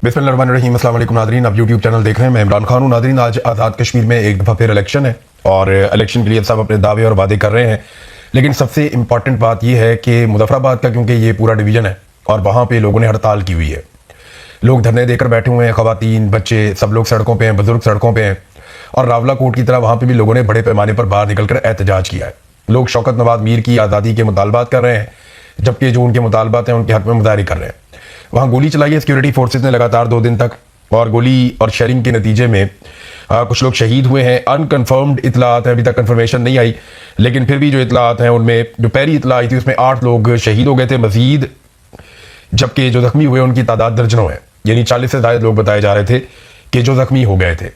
बिस्मिल्लाहिर्रहमानिर्रहीम। अस्सलाम वालेकुम नादरीन, आप यूट्यूब चैनल देख रहे हैं। मैं इमरान खान हूँ। नादरीन, आज आज़ाद कश्मीर में एक दफ़ा फिर इलेक्शन है और इलेक्शन के लिए सब अपने दावे और वादे कर रहे हैं, लेकिन सबसे इंपॉर्टेंट बात यह है कि मुजफ्फराबाद का, क्योंकि ये पूरा डिवीज़न है और वहाँ पे लोगों ने हड़ताल की हुई है, लोग धरने देकर बैठे हुए हैं, ख़वातीन, बच्चे, सब लोग सड़कों पर हैं, बुजुर्ग सड़कों पर हैं। और रावला कोट की तरह वहाँ पर भी लोगों ने बड़े पैमाने पर बाहर निकल कर एहतजाज किया है। लोग शौकत नवाज मीर की आज़ादी के मुतालबात कर रहे हैं, जबकि जो उनके मुतालबात हैं उनके हक में मुजाहरे कर रहे हैं। वहाँ गोली चलाई है सिक्योरिटी फोर्सेज ने लगातार 2 दिन तक, और गोली और शेयरिंग के नतीजे में कुछ लोग शहीद हुए हैं। अनकन्फर्म्ड इतलात हैं, अभी तक कंफर्मेशन नहीं आई, लेकिन फिर भी जो इतलात हैं उनमें जो पहली इतला आई थी उसमें 8 लोग शहीद हो गए थे मजीद, जबकि जो जख्मी हुए उनकी तादाद दर्जनों है, यानी 40 से ज़्यादा लोग बताए जा रहे थे कि जो जख्मी हो गए थे।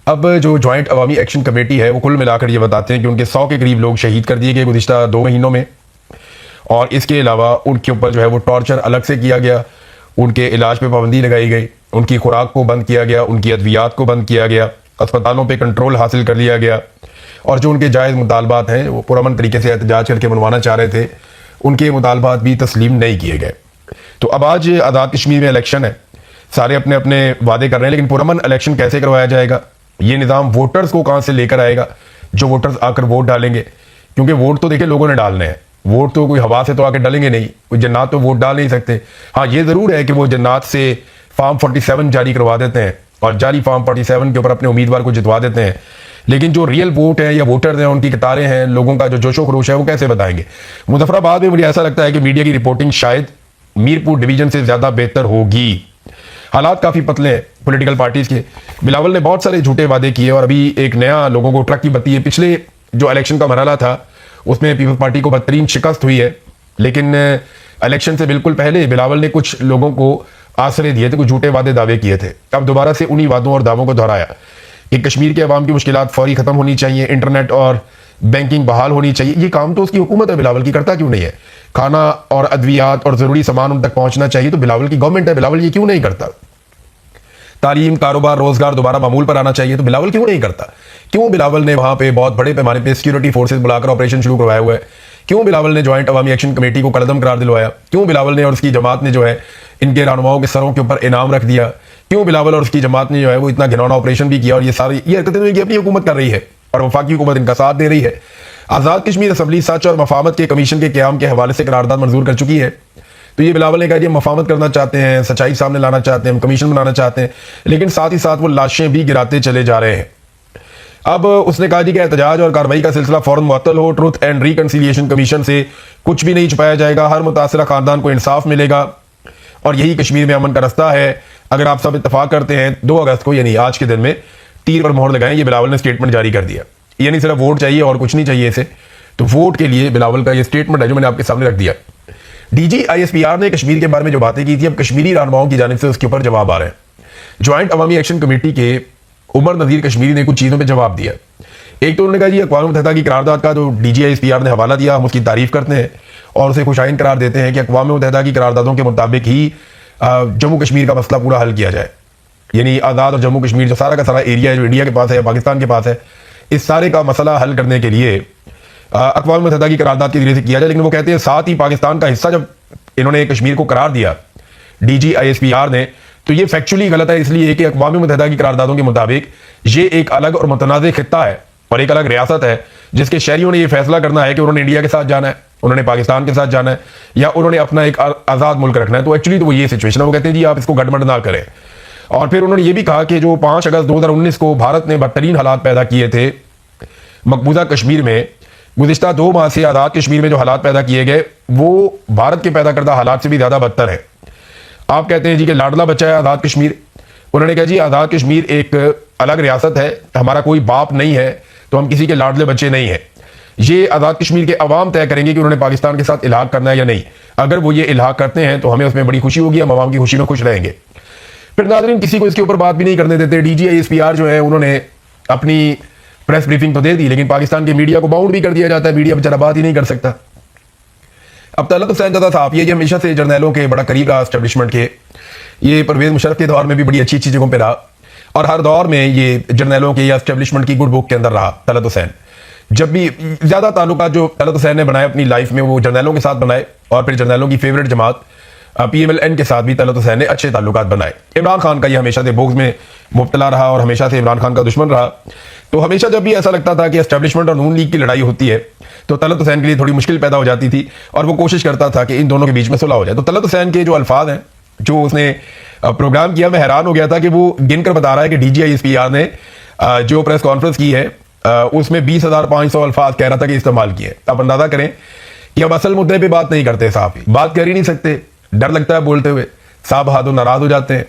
अब जो जॉइंट अवामी एक्शन कमेटी है वो कुल मिलाकर ये बताते हैं कि उनके 100 के करीब लोग शहीद कर दिए गए गुज़िश्ता 2 महीनों में, और इसके अलावा उनके ऊपर जो है वो टॉर्चर अलग से किया गया, उनके इलाज पे पाबंदी लगाई गई, उनकी खुराक को बंद किया गया, उनकी अद्वियात को बंद किया गया, अस्पतालों पे कंट्रोल हासिल कर लिया गया, और जो उनके जायज़ मुतालबात हैं वो पुरअमन तरीके से एहतजाज करके मनवाना चाह रहे थे, उनके मुतालबात भी तस्लीम नहीं किए गए। तो अब आज आज़ाद कश्मीर में इलेक्शन है, सारे अपने अपने वादे कर रहे हैं, लेकिन पुरअमन इलेक्शन कैसे करवाया जाएगा, ये निज़ाम वोटर्स को कहाँ से लेकर आएगा, जो वोटर्स आकर वोट डालेंगे, क्योंकि वोट तो देखिए लोगों ने डालने हैं, वोट तो कोई हवा से तो आके डालेंगे नहीं, कोई जन्नात तो वोट डाल नहीं सकते। हाँ, ये ज़रूर है कि वो जन्नात से फॉर्म 47 जारी करवा देते हैं और जारी फॉर्म 47 के ऊपर अपने उम्मीदवार को जितवा देते हैं, लेकिन जो रियल वोट है या वोटर्स हैं, उनकी कतारें हैं, लोगों का जो जोशो खरोश है, वो कैसे बताएंगे। मुजफ्फराबाद में मुझे ऐसा लगता है कि मीडिया की रिपोर्टिंग शायद मीरपुर डिवीजन से ज़्यादा बेहतर होगी। हालात काफ़ी पतले हैं पोलिटिकल पार्टीज़ के। बिलावल ने बहुत सारे झूठे वादे किए और अभी एक नया लोगों को ट्रक की बत्ती है। पिछले जो इलेक्शन का मरहला था उसमें पीपल्स पार्टी को बदतरीन शिकस्त हुई है, लेकिन इलेक्शन से बिल्कुल पहले बिलावल ने कुछ लोगों को आसरे दिए थे, कुछ झूठे वादे दावे किए थे। अब दोबारा से उन्हीं वादों और दावों को दोहराया कि कश्मीर के अवाम की मुश्किलात फौरी खत्म होनी चाहिए, इंटरनेट और बैंकिंग बहाल होनी चाहिए। ये काम तो उसकी हुकूमत है, बिलावल की करता क्यों नहीं है। खाना और अद्वियात और ज़रूरी सामान उन तक पहुंचना चाहिए तो बिलावल की गवर्नमेंट है, बिलावल ये क्यों नहीं करता। तालीम, कारोबार, रोजगार दोबारा मामूल पर आना चाहिए तो बिलावल क्यों नहीं करता। क्यों बिलावल ने वहां पे बहुत बड़े पैमाने पे सिक्योरिटी फोर्सेस बुलाकर ऑपरेशन शुरू करवाया हुआ है। क्यों बिलावल ने जॉइंट अवामी एक्शन कमेटी को कलदम करार दिलवाया। क्यों बिलावल ने और उसकी जमात ने जो है इनके रहनुमाओं के सरों के ऊपर इनाम रख दिया। क्यों बिलावल और उसकी जमात ने जो है वो इतना घिनौना ऑपरेशन भी किया, और ये सारी ये हरकतें तो इनकी अपनी हुकूमत कर रही है और वफाकी हुकूमत इनका साथ दे रही है। आज़ाद कश्मीर असम्बली सच और मफामत के कमीशन के क़याम के हवाले से करारदाद मंजूर कर चुकी है। तो ये बिलावल ने कहा कि हम मफामत करना चाहते हैं, सच्चाई सामने लाना चाहते हैं, हम कमीशन बनाना चाहते हैं, लेकिन साथ ही साथ वो लाशें भी गिराते चले जा रहे हैं। अब उसने कहा जी कि एहतजाज और कार्रवाई का सिलसिला फौरन मुअत्तल हो, ट्रुथ एंड रिकन्सिलिएशन कमीशन से कुछ भी नहीं छुपाया जाएगा, हर मुतासरा खानदान को इंसाफ मिलेगा और यही कश्मीर में अमन का रास्ता है। अगर आप सब इत्तफाक करते हैं 2 अगस्त को, यानी आज के दिन में तीर पर मोहर लगाएं। ये बिलावल ने स्टेटमेंट जारी कर दिया, यानी सिर्फ वोट चाहिए और कुछ नहीं चाहिए इसे। तो वोट के लिए बिलावल का ये स्टेटमेंट है जो मैंने आपके सामने रख दिया। DGISPR ने कश्मीर के बारे में जो बातें की थी, अब कश्मीरी रहनुमाओं की जानिब से उसके ऊपर जवाब आ रहे हैं। ज्वाइंट अवामी एक्शन कमेटी के उमर नज़ीर कश्मीरी ने कुछ चीज़ों पे जवाब दिया। एक तो उन्होंने कहा जी अक़वाम मुत्तहिदा की करारदाद का जो DGISPR ने हवाला दिया, हम उसकी तारीफ करते हैं और उसे खुशाइन करार देते हैं कि अक़वाम मुत्तहिदा की करारदादों के मुताबिक ही जम्मू कश्मीर का मसला पूरा हल किया जाए। यानी आज़ाद और जम्मू कश्मीर जो सारा का सारा एरिया है जो इंडिया के पास है, पाकिस्तान के पास है, इस सारे का मसला हल करने के लिए अक़वाम मुत्तहिदा की करारदाद के जरिए से किया जाए। लेकिन वो कहते हैं साथ ही पाकिस्तान का हिस्सा जब इन्होंने कश्मीर को करार दिया DGISPR ने, तो ये फैक्चुअली गलत है, इसलिए कि अक़वाम मुत्तहिदा की करारदादों के मुताबिक ये एक अलग और मुतनाज़ खित्ता है और एक अलग रियासत है, जिसके शहरियों ने यह फैसला करना है कि उन्होंने इंडिया के साथ जाना है, उन्होंने पाकिस्तान के साथ जाना है, या उन्होंने अपना एक आज़ाद मुल्क रखना है। तो एक्चुअली तो वो ये सिचुएशन है। वो कहते हैं जी आप इसको गड़बड़ ना करें। और फिर उन्होंने ये भी कहा कि जो 5 अगस्त 2019 को भारत ने बदतरीन हालात पैदा किए थे मकबूजा कश्मीर में, गुज़िश्ता 2 माह से आज़ाद कश्मीर में जो हालात पैदा किए गए वो भारत के पैदा करदा हालात से भी ज़्यादा बदतर है। आप कहते हैं जी कि लाडला बच्चा है आज़ाद कश्मीर। उन्होंने कहा जी आज़ाद कश्मीर एक अलग रियासत है, हमारा कोई बाप नहीं है, तो हम किसी के लाडले बच्चे नहीं हैं। ये आज़ाद कश्मीर के अवाम तय करेंगे कि उन्होंने पाकिस्तान के साथ इल्हाक करना है या नहीं। अगर वो ये इल्हाक करते हैं तो हमें उसमें बड़ी खुशी होगी, हम अवाम की खुशी में खुश रहेंगे। फिर नाज़रीन किसी को इसके ऊपर बात भी नहीं करने देते। DGISPR जो है उन्होंने अपनी प्रेस ब्रीफिंग तो दे दी, लेकिन पाकिस्तान के मीडिया को बाउंड भी कर दिया जाता है, मीडिया बेचारा बात ही नहीं कर सकता। अब तलत हुसैन ज़दा साहब ये हमेशा से जर्नैलों के बड़ा करीब रहा, एस्टेब्लिशमेंट के, ये परवेज़ मुशर्रफ के दौर में भी बड़ी अच्छी अच्छी जगहों पर रहा और हर दौर में ये जर्नैलों के या एस्टेब्लिशमेंट की गुड बुक के अंदर रहा तलत हुसैन। जब भी ज़्यादा ताल्लुकात जो तलत हुसैन ने बनाए अपनी लाइफ में वो जर्नैलों के साथ बनाए, और फिर जर्नैलों की फेवरेट जमात PMLN के साथ भी तलत हुसैन ने अच्छे ताल्लुकात बनाए। इमरान खान का ये हमेशा से बोग्स में मुब्तला रहा और हमेशा से इमरान खान का दुश्मन रहा। तो हमेशा जब भी ऐसा लगता था कि एस्टेब्लिशमेंट और नून लीग की लड़ाई होती है तो तलत हुसैन के लिए थोड़ी मुश्किल पैदा हो जाती थी और वो कोशिश करता था कि इन दोनों के बीच में सुलह हो जाए। तो तलत हुसैन के जो अल्फाज हैं जो उसने प्रोग्राम किया, मैं हैरान हो गया था कि वो गिनकर बता रहा है कि DGISPR ने जो प्रेस कॉन्फ्रेंस की है उसमें 20,500 अल्फाज कह रहा था कि इस्तेमाल किए। आप अंदाजा करें कि अब असल मुद्दे पे बात नहीं करते, साहब बात कर ही नहीं सकते, डर लगता है बोलते हुए, साहब हाथों नाराज हो जाते हैं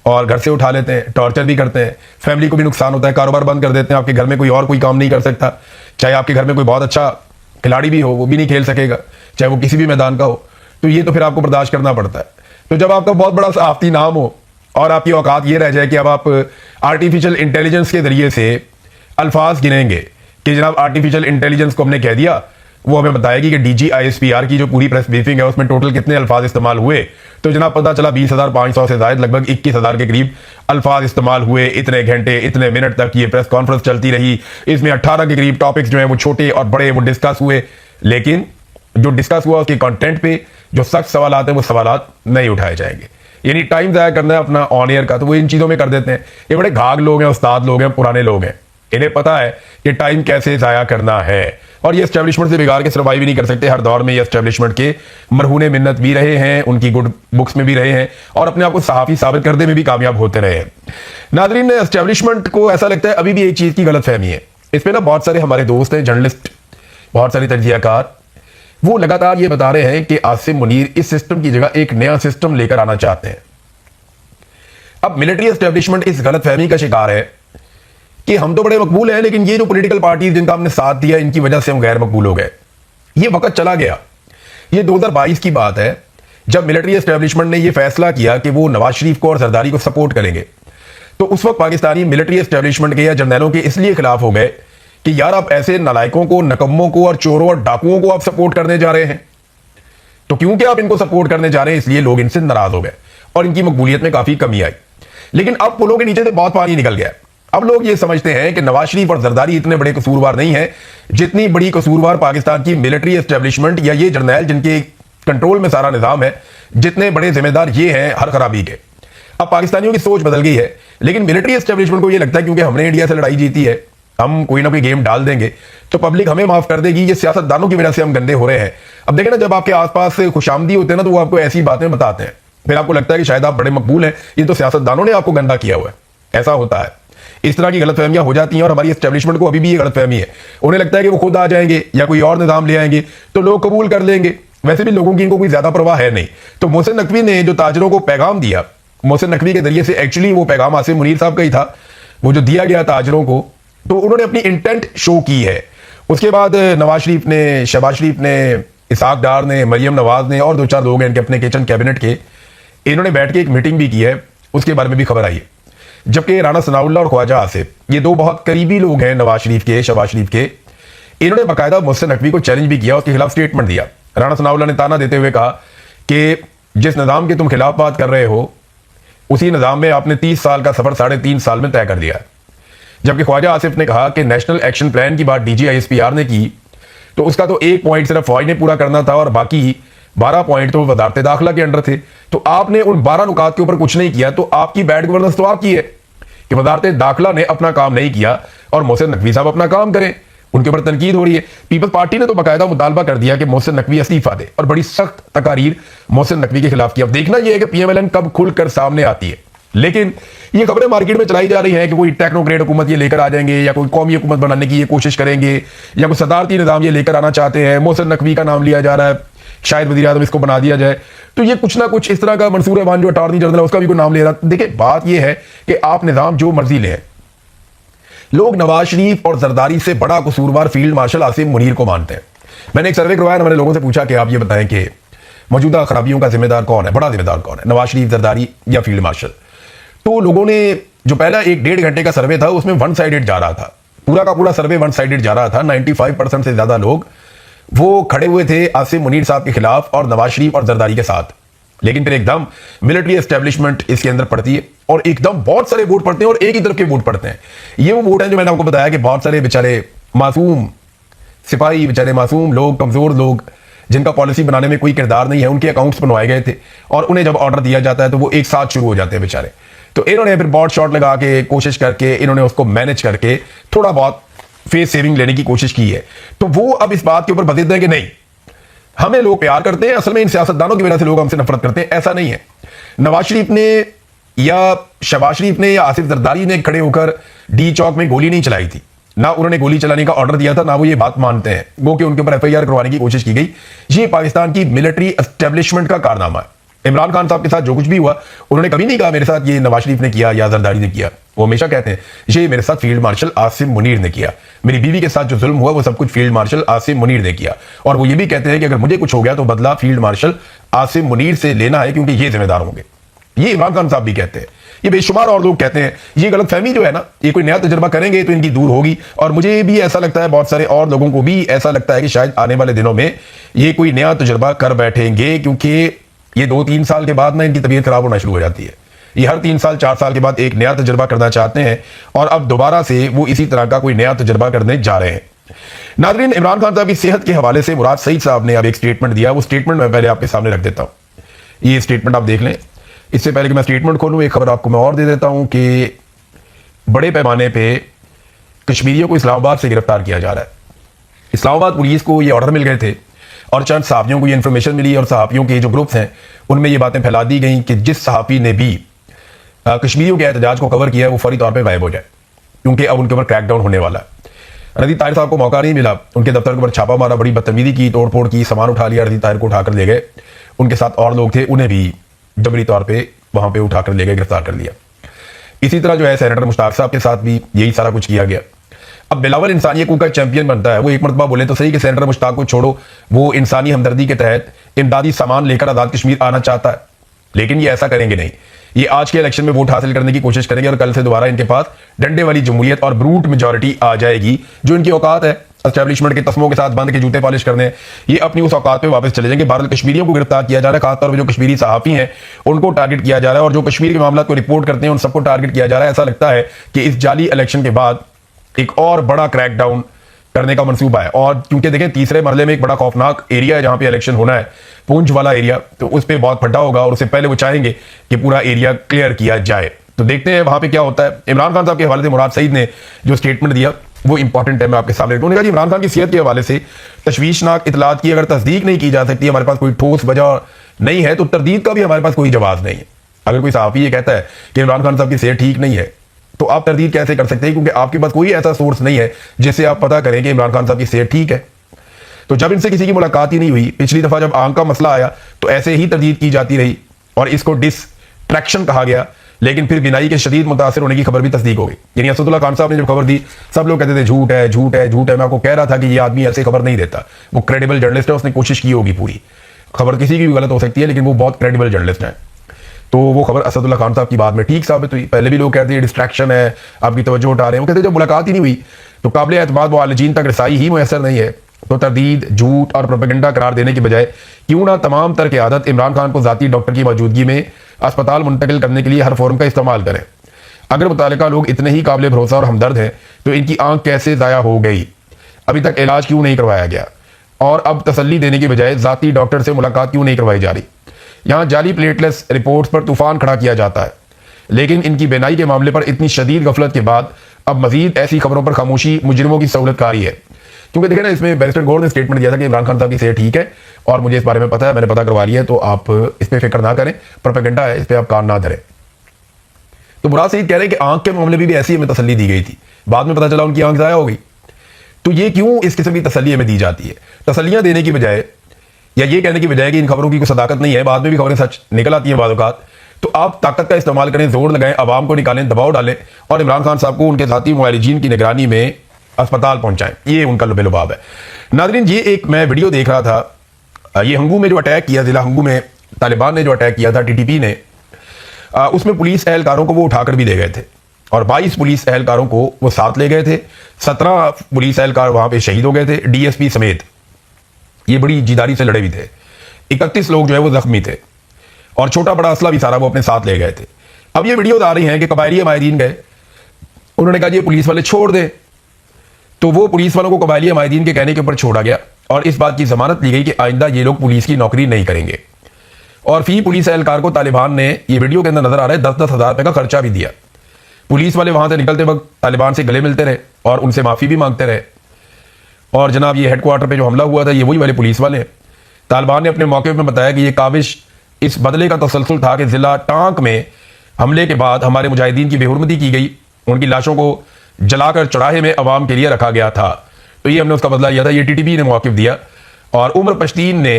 और घर से उठा लेते हैं, टॉर्चर भी करते हैं, फैमिली को भी नुकसान होता है, कारोबार बंद कर देते हैं, आपके घर में कोई और कोई काम नहीं कर सकता, चाहे आपके घर में कोई बहुत अच्छा खिलाड़ी भी हो वो भी नहीं खेल सकेगा, चाहे वो किसी भी मैदान का हो। तो ये तो फिर आपको बर्दाश्त करना पड़ता है। तो जब आपका बहुत बड़ा सहाफती नाम हो और आपकी औकात ये रह जाए कि अब आप आर्टिफिशियल इंटेलिजेंस के जरिए से अल्फाज गिनेंगे कि जनाब आर्टिफिशियल इंटेलिजेंस को हमने कह दिया, वो हमें बताएगी कि DGISPR की जो पूरी प्रेस ब्रीफिंग है उसमें टोटल कितने अल्फाज इस्तेमाल हुए, तो जनाब पता चला 20,500 से ज्यादा, लगभग 21,000 के करीब अल्फाज इस्तेमाल हुए। इतने घंटे इतने मिनट तक ये प्रेस कॉन्फ्रेंस चलती रही, इसमें 18 के करीब टॉपिक्स जो है वो छोटे और बड़े वो डिस्कस हुए, लेकिन जो डिस्कस हुआ उसके कंटेंट पे जो सख्त सवाल आते हैं वो सवाल नहीं उठाए जाएंगे। यानी टाइम ज़ाया करना है अपना ऑन एयर का, तो वो इन चीज़ों में कर देते हैं। ये बड़े घाघ लोग हैं, उस्ताद लोग हैं, पुराने लोग हैं, इन्हें पता है कि टाइम कैसे ज़ाया करना है और ये एस्टेब्लिशमेंट से बिगाड़ के सर्वाइव भी नहीं कर सकते। हर दौर में ये एस्टेब्लिशमेंट के मरहूने मिन्नत भी रहे हैं, उनकी गुड बुक्स में भी रहे हैं और अपने आप को सहाफ़ी साबित करने में भी कामयाब होते रहे हैं। नाज़रीन, एस्टेब्लिशमेंट को ऐसा लगता है अभी भी एक चीज़ की गलतफहमी है। इस पर ना बहुत सारे हमारे दोस्त हैं, जर्नलिस्ट, बहुत सारे तज्जियाकार, वो लगातार ये बता रहे हैं कि आसिम मुनीर इस सिस्टम की जगह एक नया सिस्टम लेकर आना चाहते हैं। अब मिलिट्री एस्टेब्लिशमेंट इस गलतफहमी का शिकार है कि हम तो बड़े मकबूल हैं, लेकिन ये जो पॉलिटिकल पार्टीज जिनका हमने साथ दिया इनकी वजह से हम गैर मकबूल हो गए। ये वक्त चला गया, ये 2022 की बात है जब मिलिट्री एस्टेब्लिशमेंट ने ये फैसला किया कि वो नवाज शरीफ को और जरदारी को सपोर्ट करेंगे। तो उस वक्त पाकिस्तानी मिलिट्री एस्टेब्लिशमेंट के या जर्नैलों के इसलिए खिलाफ हो गए कि यार आप ऐसे नालायकों को, नकम्मों को और चोरों और डाकुओं को आप सपोर्ट करने जा रहे हैं। तो क्योंकि आप इनको सपोर्ट करने जा रहे हैं इसलिए लोग इनसे नाराज हो गए और इनकी मकबूलियत में काफी कमी आई। लेकिन अब पुलों के नीचे से बहुत पानी निकल गया। अब लोग ये समझते हैं कि नवाज शरीफ और जरदारी इतने बड़े कसूरवार नहीं है जितनी बड़ी कसूरवार पाकिस्तान की मिलिट्री एस्टेब्लिशमेंट या ये जर्नैल जिनके कंट्रोल में सारा निजाम है, जितने बड़े जिम्मेदार ये हैं हर खराबी के। अब पाकिस्तानियों की सोच बदल गई है, लेकिन मिलिट्री एस्टेब्लिशमेंट को ये लगता है क्योंकि हमने इंडिया से लड़ाई जीती है, हम कोई ना कोई गेम डाल देंगे तो पब्लिक हमें माफ कर देगी, ये सियासतदानों की वजह से हम गंदे हो रहे हैं। अब देखें ना, जब आपके आसपास खुशामदी होते हैं ना तो वो आपको ऐसी बातें बताते हैं, फिर आपको लगता है कि शायद आप बड़े मकबूल हैं, ये तो सियासतदानों ने आपको गंदा किया हुआ है। ऐसा होता है, इस तरह की गलतफहमियां हो जाती हैं और हमारी एस्टेब्लिशमेंट को अभी भी ये गलतफहमी है। उन्हें लगता है कि वो खुद आ जाएंगे या कोई और निजाम ले आएंगे तो लोग कबूल कर लेंगे। वैसे भी लोगों की इनको कोई ज्यादा परवाह है नहीं। तो मोहसिन नकवी ने जो ताजरों को पैगाम दिया, मोहसिन नकवी के जरिए से एक्चुअली वो पैगाम आसिम मुनीर साहब का ही था, वो जो दिया गया ताजरों को, तो उन्होंने अपनी इंटेंट शो की है। उसके बाद नवाज शरीफ ने, शहबाज शरीफ ने, इसहाक डार ने, मरियम नवाज ने और दो चार लोग हैं इनके अपने किचन कैबिनेट के, इन्होंने बैठ के एक मीटिंग भी की है, उसके बारे में भी खबर आई है। जबकि राना सनाउल्लाह और ख्वाजा आसिफ, ये दो बहुत करीबी लोग हैं नवाज शरीफ के, शहबाज शरीफ के, इन्होंने बाकायदा मोहसिन नकवी को चैलेंज भी किया, उसके खिलाफ स्टेटमेंट दिया। राना सनाउल्लाह ने ताना देते हुए कहा कि जिस निज़ाम के तुम खिलाफ बात कर रहे हो उसी निज़ाम में आपने 30 साल का सफर 3.5 साल में तय कर दिया। जबकि ख्वाजा आसिफ ने कहा कि नेशनल एक्शन प्लान की बात DGISPR ने की तो उसका तो 1 पॉइंट सिर्फ फौज ने पूरा करना था और बाकी 12 पॉइंट तो वजारत दाखिला के अंडर थे। तो आपने उन 12 नुकात के ऊपर कुछ नहीं किया, तो आपकी बैड गवर्नेंस तो आपकी है कि वजारत दाखिला ने अपना काम नहीं किया और मोहसिन नकवी साहब अपना काम करें। उनके ऊपर तनकीद हो रही है। पीपल्स पार्टी ने तो बाकायदा मुतालबा कर दिया कि मोहसिन नकवी इस्तीफा दे और बड़ी सख्त तकारीर मोहसिन नकवी के खिलाफ की। अब देखना यह है कि PMLN कब खुलकर सामने आती है। लेकिन ये खबरें मार्केट में चलाई जा रही हैं कि कोई टेक्नोक्रेट हुकूमत ये लेकर आ जाएंगे या कोई कौमी हुकूमत बनाने की ये कोशिश करेंगे या कोई सदारती निज़ाम ये लेकर आना चाहते हैं। मोहसिन नकवी का नाम लिया जा रहा है, शायद वज़ीर आज़म इसको बना दिया जाए। तो ये कुछ ना कुछ इस तरह का मंसूर रहमान जो अटॉर्नी जनरल है उसका भी कोई नाम ले रहा है। देखिए बात यह है कि आप निज़ाम जो मर्जी लें, लोग नवाज शरीफ और जरदारी से बड़ा कसूरवार फील्ड मार्शल आसिम मुनीर को मानते हैं। मैंने एक सर्वे करवाया, मैंने लोगों से पूछा कि आप ये बताएं कि मौजूदा खराबियों का जिम्मेदार कौन है, बड़ा जिम्मेदार कौन है, नवाज शरीफ, जरदारी या फील्ड मार्शल। तो लोगों ने जो पहला 1-1.5 घंटे का सर्वे था उसमें वन साइडेड जा रहा था, पूरा का पूरा सर्वे वन साइडेड जा रहा था। 95% से ज्यादा लोग वो खड़े हुए थे आसिम मुनीर साहब के खिलाफ और नवाज शरीफ और जरदारी के साथ। लेकिन फिर एकदम मिलिट्री एस्टेब्लिशमेंट इसके अंदर पड़ती है और एकदम बहुत सारे वोट पड़ते हैं और एक ही तरफ के वोट पड़ते हैं। ये वो वोट हैं जो मैंने आपको बताया कि बहुत सारे बेचारे मासूम सिपाही, बेचारे मासूम लोग, कमजोर लोग जिनका पॉलिसी बनाने में कोई किरदार नहीं है, उनके अकाउंट्स बनवाए गए थे और उन्हें जब ऑर्डर दिया जाता है तो वो एक साथ शुरू हो जाते हैं बेचारे। तो इन्होंने फिर बॉट शॉट लगा के कोशिश करके इन्होंने उसको मैनेज करके थोड़ा बहुत फेस सेविंग लेने की कोशिश की है। तो वो अब इस बात के ऊपर बजिद है कि नहीं, हमें लोग प्यार करते हैं, असल में इन सियासतदानों की वजह से लोग हमसे नफरत करते हैं। ऐसा नहीं है। नवाज शरीफ ने या शहबाज शरीफ ने या आसिफ जरदारी ने खड़े होकर डी चौक में गोली नहीं चलाई थी, ना उन्होंने गोली चलाने का ऑर्डर दिया था, ना वो ये बात मानते हैं। वो कि उनके ऊपर एफआईआर करवाने की कोशिश की गई, ये पाकिस्तान की मिलिट्री एस्टेब्लिशमेंट का कारनामा है। इमरान खान साहब के साथ जो कुछ भी हुआ, उन्होंने कभी नहीं कहा मेरे साथ ये नवाज शरीफ ने किया या जरदारी ने किया। वो हमेशा कहते हैं ये मेरे साथ फील्ड मार्शल आसिम मुनीर ने किया, मेरी बीवी के साथ जो जुल्म हुआ वो सब कुछ फील्ड मार्शल आसिम मुनीर ने किया। और वो ये भी कहते हैं कि अगर मुझे कुछ हो गया तो बदला फील्ड मार्शल आसिम मुनीर से लेना है, क्योंकि ये जिम्मेदार होंगे। ये इमरान खान साहब भी कहते हैं, ये बेशुमार और लोग कहते हैं। ये गलतफहमी जो है ना, ये कोई नया तजुर्बा करेंगे तो इनकी दूर होगी। और मुझे भी ऐसा लगता है, बहुत सारे और लोगों को भी ऐसा लगता है कि शायद आने वाले दिनों में ये कोई नया तजुर्बा कर बैठेंगे, क्योंकि ये 2-3 साल के बाद ना इनकी तबीयत खराब होना शुरू हो जाती है। ये हर 3 साल 4 साल के बाद एक नया तजुर्बा करना चाहते हैं और अब दोबारा से वो इसी तरह का कोई नया तजुर्बा करने जा रहे हैं। नाज़रीन, इमरान खान साहब की सेहत के हवाले से मुराद सईद साहब ने अब एक स्टेटमेंट दिया। वो स्टेटमेंट मैं पहले आपके सामने रख देता हूं। ये स्टेटमेंट आप देख लें। इससे पहले कि मैं स्टेटमेंट खोलूं, एक खबर आपको मैं और दे देता हूं कि बड़े पैमाने पे कश्मीरियों को इस्लामाबाद से गिरफ्तार किया जा रहा है। इस्लामाबाद पुलिस को ये ऑर्डर मिल गए थे और चंद सहाफ़ियों को ये इन्फॉर्मेशन मिली और सहाफ़ियों के जो ग्रुप्स हैं उनमें ये बातें फैला दी गई कि जिस सहाफ़ी ने भी कश्मीरियों के एहतजाज को कवर किया है वो फौरी तौर पर गायब हो जाए, क्योंकि अब उनके ऊपर क्रैकडाउन होने वाला है। रज़ी ताहिर साहब को मौका नहीं मिला, उनके दफ्तर के ऊपर छापा मारा, बड़ी बदतमीजी की, तोड़ फोड़ की, सामान उठा लिया, रज़ी ताहिर को उठाकर ले गए। उनके साथ और लोग थे, उन्हें भी जबरी तौर पर वहां पे उठाकर ले गए, गिरफ्तार कर लिया। इसी तरह जो है सेनेटर मुश्ताक साहब के साथ भी यही सारा कुछ किया गया। अब बिलावल इंसानियत का चैंपियन बनता है। वो एक मरतबा बोले तो सही कि सेनेटर मुश्ताक को छोड़ो, वो इंसानी हमदर्दी के तहत इमदादी सामान लेकर आज़ाद कश्मीर आना चाहता है, लेकिन ये ऐसा करेंगे नहीं। ये आज के इलेक्शन में वोट हासिल करने की कोशिश करेंगे और कल से दोबारा इनके पास डंडे वाली जमहूरियत और ब्रूट मेजॉरिटी आ जाएगी। जो इनकी औकात है एस्टैब्लिशमेंट के तस्मों के साथ बंद के जूते पॉलिश करने, ये अपनी उस औकात पे वापस चले जाएंगे। बहरहाल कश्मीरियों को गिरफ्तार किया जा रहा है, खासतौर पर जो कश्मीरी सहाफ़ी हैं उनको टारगेट किया जा रहा है और जो कश्मीर के मामला को रिपोर्ट करते हैं उन सबको टारगेट किया जा रहा है। ऐसा लगता है कि इस जाली इलेक्शन के बाद एक और बड़ा क्रैकडाउन करने का मंसूबा है। और क्योंकि देखें तीसरे मरले में एक बड़ा खौफनाक एरिया है जहां पे इलेक्शन होना है, पूंछ वाला एरिया, तो उस पर बहुत फटा होगा और उससे पहले वो चाहेंगे कि पूरा एरिया क्लियर किया जाए। तो देखते हैं वहां पे क्या होता है। इमरान खान साहब के हवाले से मुराद सईद ने जो स्टेटमेंट दिया वो इंपॉर्टेंट है, मैं आपके सामने रखूंगा। इमरान खान की सेहत के हवाले से तशवीशनाक इतलात की अगर तस्दीक नहीं की जा सकती, हमारे पास कोई ठोस वजह नहीं है, तो तरदीद का भी हमारे पास कोई जवाब नहीं है। अगर कोई सहाफ़ी ये कहता है कि इमरान खान साहब की सेहत ठीक नहीं है, तो आप तरदीद कैसे कर सकते हैं, क्योंकि आपके पास कोई ऐसा सोर्स नहीं है जिससे आप पता करें कि इमरान खान साहब की सेहत ठीक है। तो जब इनसे किसी की मुलाकात ही नहीं हुई, पिछली दफा जब आंख का मसला आया तो ऐसे ही तरदीद की जाती रही और इसको डिस्ट्रैक्शन कहा गया, लेकिन फिर बिनाई के शदीद मुतासर होने की खबर भी तस्दीक हो गई। यानी असदुल्ला खान साहब ने जब खबर दी, सब लोग कहते थे झूठ है, झूठ है, झूठ है। मैं आपको कह रहा था कि ये आदमी ऐसे खबर नहीं देता, वो क्रेडिबल जर्नलिस्ट है, उसने कोशिश की होगी पूरी। खबर किसी की भी गलत हो सकती है, लेकिन वो बहुत क्रेडिबल जर्नलिस्ट है। तो वो खबर असदुल्ला खान साहब की बाद में ठीक साबित हुई। पहले भी लोग कहते हैं डिस्ट्रैक्शन है, आपकी तवज्जो हटा रहे हैं। वो कहते जब मुलाकात ही नहीं हुई तो काबिल एतमाद मुआलिजीन तक रसाई ही मुयसर नहीं है, तो तरदीद, झूठ और प्रोपेगेंडा करार देने की बजाय क्यों ना तमाम तरह की आदत इमरान खान को ज़ाती डॉक्टर की मौजूदगी में अस्पताल मुंतकिल करने के लिए हर फोरम का इस्तेमाल करें। अगर मुतालिका लोग इतने ही काबिल भरोसा और हमदर्द हैं तो इनकी आंख कैसे ज़ाया हो गई, अभी तक इलाज क्यों नहीं करवाया गया, और अब तसल्ली देने की बजाय ज़ाती डॉक्टर से मुलाकात क्यों नहीं करवाई जा रही। यहाँ जाली प्लेटलेस रिपोर्ट्स पर तूफान खड़ा किया जाता है, लेकिन इनकी बेनाई के मामले पर इतनी शदीद गफलत के बाद अब मजीद ऐसी खबरों पर खामोशी मुजरिमों की सहूलत कारी है। क्योंकि देखें ना, इसमें बैरिस्टर गौर ने स्टेटमेंट दिया था कि इमरान खान साहब की सेहत ठीक है और मुझे इस बारे में पता है, मैंने पता करवा लिया है, तो आप इस पर फिक्र ना करें, प्रोपेगेंडा है, इस पर आप कान ना धरें। तो मुराद सईद कह रहे हैं कि आंख के मामले में भी ऐसी हमें तसल्ली दी गई थी, बाद में पता चला उनकी आंख ज़ाया हो गई। तो ये क्यों इस किस्म की तसल्ली हमें दी जाती है? तसल्लियां देने की बजाय या ये कहने की बजाय कि इन खबरों की कोई सदाकत नहीं है, बाद में भी खबरें सच निकल आती हैं बाज़-औक़ात, तो आप ताकत का इस्तेमाल करें, जोर लगाएं, आवाम को निकालें, दबाव डालें और इमरान खान साहब को उनके साथी मुआलिजीन की निगरानी में अस्पताल पहुंचाएं। ये उनका लुबे-लुबाब है। नाज़रीन, ये एक मैं वीडियो देख रहा था, ये हंगू में जो अटैक किया, जिला हंगू में तालिबान ने जो अटैक किया था, टीटीपी ने, उसमें पुलिस एहलकारों को वो उठाकर भी ले गए थे और 22 पुलिस एहलकारों को वो साथ ले गए थे। 17 पुलिस एहलकार वहां पे शहीद हो गए थे, डीएसपी समेत। ये बड़ी जिदारी से लड़े भी थे। 31 लोग जो है वो जख्मी थे और छोटा बड़ा असला भी सारा वो अपने साथ ले गए थे। अब ये वीडियोज आ रही हैं कि कबायली माहिदीन गए, उन्होंने कहा ये पुलिस वाले छोड़ दे, तो वो पुलिस वालों को कबायली माहिदीन के कहने के ऊपर छोड़ा गया और इस बात की जमानत ली गई कि आइंदा ये लोग पुलिस की नौकरी नहीं करेंगे। और फी पुलिस एहलकार को तालिबान ने, ये वीडियो के अंदर नजर आ रहा है, 10-10 हज़ार रुपए का खर्चा भी दिया। पुलिस वाले वहां से निकलते वक्त तालिबान से गले मिलते रहे और उनसे माफी भी मांगते रहे। और जनाब ये हेडक्वार्टर पे जो हमला हुआ था ये वही वाले पुलिस वाले हैं। तालिबान ने अपने मौके में बताया कि ये काविश इस बदले का तसलसल था कि जिला टांक में हमले के बाद हमारे मुजाहिदीन की बेहुरमती की गई, उनकी लाशों को जलाकर चौराहे में अवाम के लिए रखा गया था, तो ये हमने उसका बदला लिया था। ये टीटीपी ने मौक़िफ़ दिया और उमर पश्तीन ने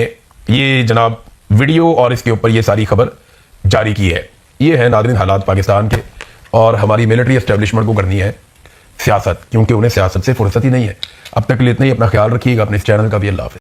ये जनाब वीडियो और इसके ऊपर ये सारी खबर जारी की है। ये है नाज़रीन हालात पाकिस्तान के, और हमारी मिलिट्री एस्टेब्लिशमेंट को करनी है सियासत, क्योंकि उन्हें सियासत से फुर्सत ही नहीं है। अब तक के लिए इतना ही। अपना ख्याल रखिएगा, अपने इस चैनल का भी। अल्लाह हाफ़िज़।